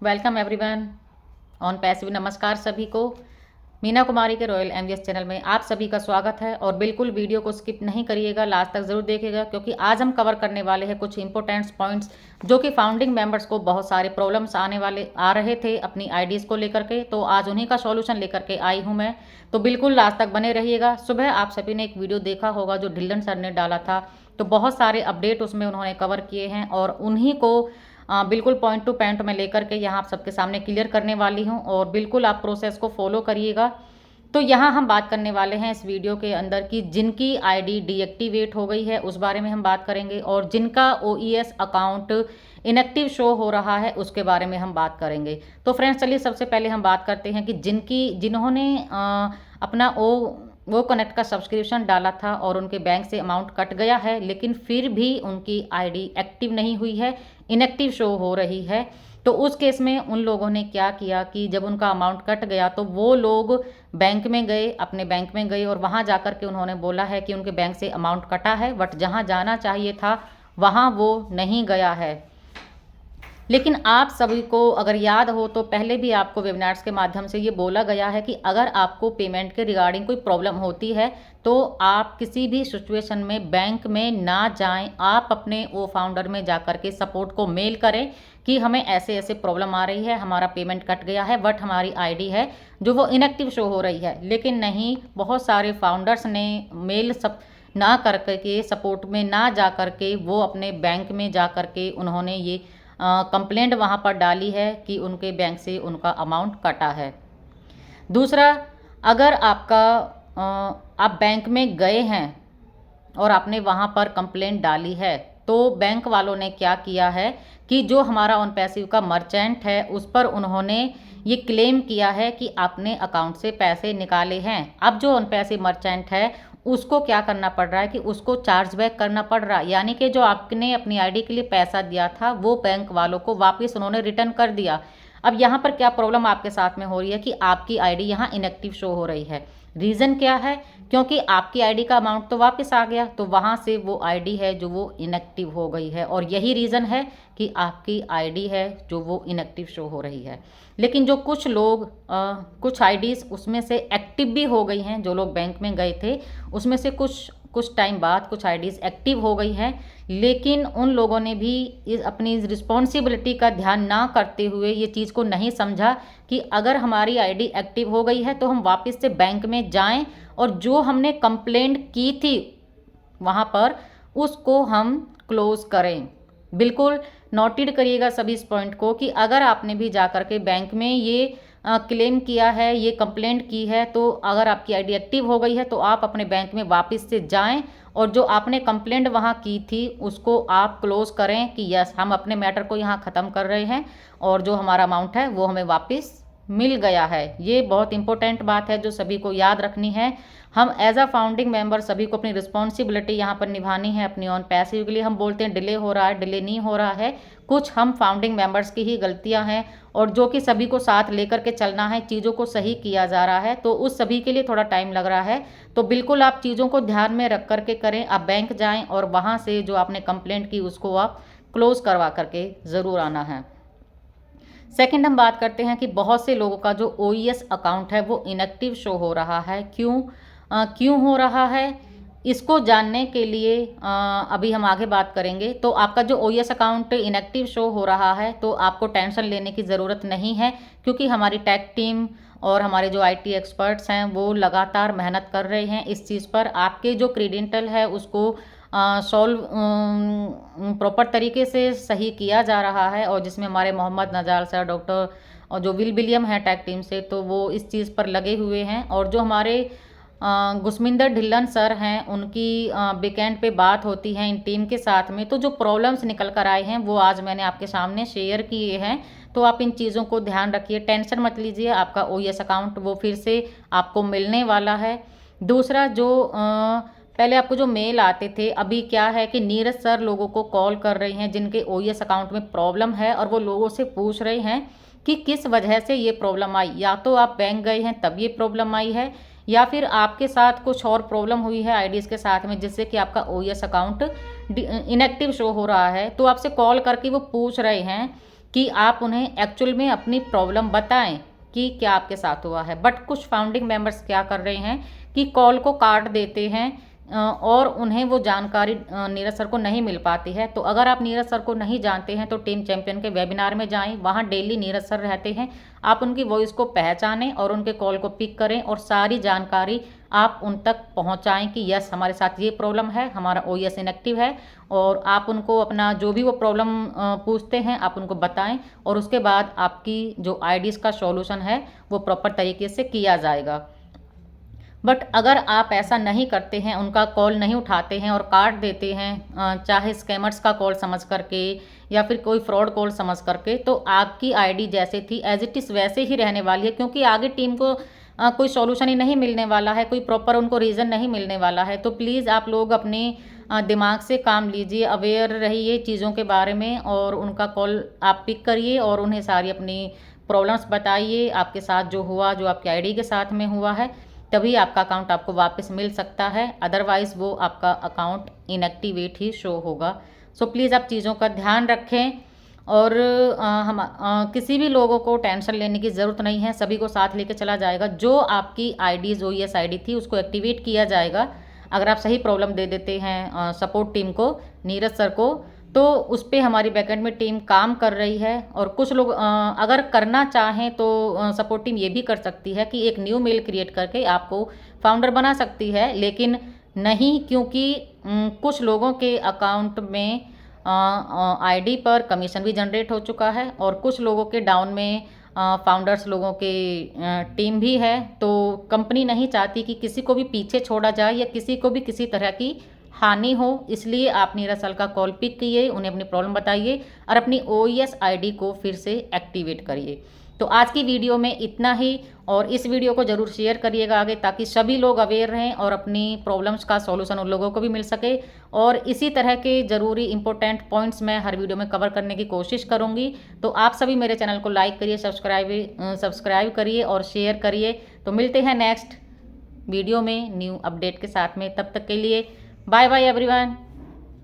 Welcome everyone on passive. नमस्कार सभी को। मीना कुमारी के रॉयल एमवीएस चैनल में आप सभी का स्वागत है और बिल्कुल वीडियो को स्किप नहीं करिएगा, लास्ट तक ज़रूर देखिएगा क्योंकि आज हम कवर करने वाले हैं कुछ इंपॉर्टेंट पॉइंट्स जो कि फाउंडिंग मेंबर्स को बहुत सारे प्रॉब्लम्स आ रहे थे अपनी आईडीज़ को लेकर के। तो आज उन्हीं का सॉल्यूशन लेकर के आई हूँ मैं, तो बिल्कुल लास्ट तक बने रहिएगा। सुबह आप सभी ने एक वीडियो देखा होगा जो ढिल्लन सर ने डाला था, तो बहुत सारे अपडेट उसमें उन्होंने कवर किए हैं और उन्हीं को बिल्कुल पॉइंट टू पॉइंट में लेकर के यहाँ आप सबके सामने क्लियर करने वाली हूँ और बिल्कुल आप प्रोसेस को फॉलो करिएगा। तो यहाँ हम बात करने वाले हैं इस वीडियो के अंदर कि जिनकी आईडी डीएक्टिवेट हो गई है उस बारे में हम बात करेंगे और जिनका ओईएस अकाउंट इनएक्टिव शो हो रहा है उसके बारे में हम बात करेंगे। तो फ्रेंड्स चलिए सबसे पहले हम बात करते हैं कि जिन्होंने अपना वो कनेक्ट का सब्सक्रिप्शन डाला था और उनके बैंक से अमाउंट कट गया है लेकिन फिर भी उनकी आईडी एक्टिव नहीं हुई है, इनएक्टिव शो हो रही है। तो उस केस में उन लोगों ने क्या किया कि जब उनका अमाउंट कट गया तो वो लोग बैंक में गए, अपने बैंक में गए और वहाँ जाकर के उन्होंने बोला है कि उनके बैंक से अमाउंट कटा है बट जहाँ जाना चाहिए था वहाँ वो नहीं गया है। लेकिन आप सभी को अगर याद हो तो पहले भी आपको वेबिनार्स के माध्यम से ये बोला गया है कि अगर आपको पेमेंट के रिगार्डिंग कोई प्रॉब्लम होती है तो आप किसी भी सिचुएशन में बैंक में ना जाएं, आप अपने वो फाउंडर में जाकर के सपोर्ट को मेल करें कि हमें ऐसे ऐसे प्रॉब्लम आ रही है, हमारा पेमेंट कट गया है बट हमारी आईडी है जो वो इनएक्टिव शो हो रही है। लेकिन नहीं, बहुत सारे फाउंडर्स ने मेल ना करके सपोर्ट में ना जा करके वो अपने बैंक में जा करके उन्होंने ये कंप्लेंट वहाँ पर डाली है कि उनके बैंक से उनका अमाउंट कटा है। दूसरा, अगर आप बैंक में गए हैं और आपने वहाँ पर कंप्लेंट डाली है तो बैंक वालों ने क्या किया है कि जो हमारा ऑन पैसिव का मर्चेंट है उस पर उन्होंने ये क्लेम किया है कि आपने अकाउंट से पैसे निकाले हैं। अब जो ऑन पैसिव मर्चेंट है उसको क्या करना पड़ रहा है कि उसको चार्ज बैक करना पड़ रहा है, यानी कि जो आपने अपनी आईडी के लिए पैसा दिया था वो बैंक वालों को वापस उन्होंने रिटर्न कर दिया। अब यहाँ पर क्या प्रॉब्लम आपके साथ में हो रही है कि आपकी आईडी यहाँ इनएक्टिव शो हो रही है। रीज़न क्या है? क्योंकि आपकी आईडी का अमाउंट तो वापस आ गया तो वहाँ से वो आईडी है जो वो इनएक्टिव हो गई है और यही रीज़न है कि आपकी आईडी है जो वो इनएक्टिव शो हो रही है। लेकिन जो कुछ लोग कुछ आईडीज़ उसमें से एक्टिव भी हो गई हैं, जो लोग बैंक में गए थे उसमें से कुछ टाइम बाद कुछ आईडीज़ एक्टिव हो गई हैं, लेकिन उन लोगों ने भी अपनी रिस्पॉन्सिबिलिटी का ध्यान ना करते हुए ये चीज़ को नहीं समझा कि अगर हमारी आईडी एक्टिव हो गई है तो हम वापस से बैंक में जाएं और जो हमने कंप्लेंट की थी वहाँ पर उसको हम क्लोज़ करें। बिल्कुल नोटेड करिएगा सभी इस पॉइंट को कि अगर आपने भी जा कर के बैंक में ये क्लेम किया है, ये कंप्लेंट की है, तो अगर आपकी आईडी एक्टिव हो गई है तो आप अपने बैंक में वापस से जाएं और जो आपने कंप्लेंट वहाँ की थी उसको आप क्लोज़ करें कि यस हम अपने मैटर को यहाँ ख़त्म कर रहे हैं और जो हमारा अमाउंट है वो हमें वापस मिल गया है। ये बहुत इंपॉर्टेंट बात है जो सभी को याद रखनी है। हम एज अ फाउंडिंग मेंबर सभी को अपनी रिस्पॉन्सिबिलिटी यहाँ पर निभानी है अपनी ऑन पैसिव के लिए। हम बोलते हैं डिले हो रहा है, डिले नहीं हो रहा है, कुछ हम फाउंडिंग मेंबर्स की ही गलतियाँ हैं और जो कि सभी को साथ लेकर के चलना है, चीज़ों को सही किया जा रहा है तो उस सभी के लिए थोड़ा टाइम लग रहा है। तो बिल्कुल आप चीज़ों को ध्यान में रख करके करें, आप बैंक जाएँ और वहाँ से जो आपने कंप्लेंट की उसको आप क्लोज़ करवा करके ज़रूर आना है। सेकंड हम बात करते हैं कि बहुत से लोगों का जो ओईएस अकाउंट है वो इनएक्टिव शो हो रहा है। क्यों हो रहा है इसको जानने के लिए अभी हम आगे बात करेंगे। तो आपका जो ओईएस अकाउंट इनएक्टिव शो हो रहा है तो आपको टेंशन लेने की ज़रूरत नहीं है क्योंकि हमारी टेक टीम और हमारे जो आईटी एक्सपर्ट्स हैं वो लगातार मेहनत कर रहे हैं इस चीज़ पर। आपके जो क्रेडेंशियल है उसको सॉल्व प्रॉपर तरीके से सही किया जा रहा है और जिसमें हमारे मोहम्मद नजाल सर, डॉक्टर और जो विलियम है टैग टीम से, तो वो इस चीज़ पर लगे हुए हैं। और जो हमारे गुसमिंदर ढिल्लन सर हैं उनकी वीकेंड पे बात होती है इन टीम के साथ में, तो जो प्रॉब्लम्स निकल कर आए हैं वो आज मैंने आपके सामने शेयर किए हैं। तो आप इन चीज़ों को ध्यान रखिए, टेंशन मत लीजिए, आपका ओईएस अकाउंट वो फिर से आपको मिलने वाला है। दूसरा, जो पहले आपको जो मेल आते थे, अभी क्या है कि नीरज सर लोगों को कॉल कर रहे हैं जिनके ओईएस अकाउंट में प्रॉब्लम है और वो लोगों से पूछ रहे हैं कि किस वजह से ये प्रॉब्लम आई। या तो आप बैंक गए हैं तब ये प्रॉब्लम आई है या फिर आपके साथ कुछ और प्रॉब्लम हुई है आईडीज़ के साथ में जिससे कि आपका ओईएस अकाउंट इनएक्टिव शो हो रहा है। तो आपसे कॉल करके वो पूछ रहे हैं कि आप उन्हें एक्चुअल में अपनी प्रॉब्लम बताएं कि क्या आपके साथ हुआ है। बट कुछ फाउंडिंग मेंबर्स क्या कर रहे हैं कि कॉल को काट देते हैं और उन्हें वो जानकारी नीरज सर को नहीं मिल पाती है। तो अगर आप नीरज सर को नहीं जानते हैं तो टीम चैंपियन के वेबिनार में जाएं, वहाँ डेली नीरज सर रहते हैं। आप उनकी वॉइस को पहचानें और उनके कॉल को पिक करें और सारी जानकारी आप उन तक पहुंचाएं कि यस हमारे साथ ये प्रॉब्लम है, हमारा OS इनएक्टिव है। और आप उनको अपना जो भी वो प्रॉब्लम पूछते हैं आप उनको बताएं और उसके बाद आपकी जो IDs का सॉल्यूशन है वो प्रॉपर तरीके से किया जाएगा। बट अगर आप ऐसा नहीं करते हैं, उनका कॉल नहीं उठाते हैं और काट देते हैं, चाहे स्कैमर्स का कॉल समझ करके या फिर कोई फ्रॉड कॉल समझ करके, तो आपकी ID जैसे थी एज इट इज़ वैसे ही रहने वाली है, क्योंकि आगे टीम को कोई सॉल्यूशन ही नहीं मिलने वाला है, कोई प्रॉपर उनको रीज़न नहीं मिलने वाला है। तो प्लीज़ आप लोग अपने दिमाग से काम लीजिए, अवेयर रहिए चीज़ों के बारे में और उनका कॉल आप पिक करिए और उन्हें सारी अपनी प्रॉब्लम्स बताइए, आपके साथ जो हुआ, जो आपकी ID के साथ में हुआ है, तभी आपका अकाउंट आपको वापस मिल सकता है। अदरवाइज़ वो आपका अकाउंट इनएक्टिवेट ही शो होगा। सो प्लीज़ आप चीज़ों का ध्यान रखें और किसी भी लोगों को टेंशन लेने की ज़रूरत नहीं है, सभी को साथ लेके चला जाएगा। जो आपकी IDs OS ID थी उसको एक्टिवेट किया जाएगा। अगर आप सही प्रॉब्लम दे देते हैं सपोर्ट टीम को, नीरज सर को, तो उस पर हमारी बैकएंड में टीम काम कर रही है। और कुछ लोग अगर करना चाहें तो सपोर्ट टीम ये भी कर सकती है कि एक न्यू मेल क्रिएट करके आपको फाउंडर बना सकती है, लेकिन नहीं, क्योंकि कुछ लोगों के अकाउंट में ID पर कमीशन भी जनरेट हो चुका है और कुछ लोगों के डाउन में फाउंडर्स लोगों के टीम भी है। तो कंपनी नहीं चाहती कि किसी को भी पीछे छोड़ा जाए या किसी को भी किसी तरह की हानि हो, इसलिए आप नीरज सर का कॉल पिक कीजिए, उन्हें अपनी प्रॉब्लम बताइए और अपनी OS ID को फिर से एक्टिवेट करिए। तो आज की वीडियो में इतना ही और इस वीडियो को ज़रूर शेयर करिएगा आगे, ताकि सभी लोग अवेयर रहें और अपनी प्रॉब्लम्स का सॉल्यूशन उन लोगों को भी मिल सके। और इसी तरह के ज़रूरी इंपॉर्टेंट पॉइंट्स मैं हर वीडियो में कवर करने की कोशिश करूँगी। तो आप सभी मेरे चैनल को लाइक करिए, सब्सक्राइब करिए और शेयर करिए। तो मिलते हैं नेक्स्ट वीडियो में न्यू अपडेट के साथ में, तब तक के लिए बाय बाय एवरीवन।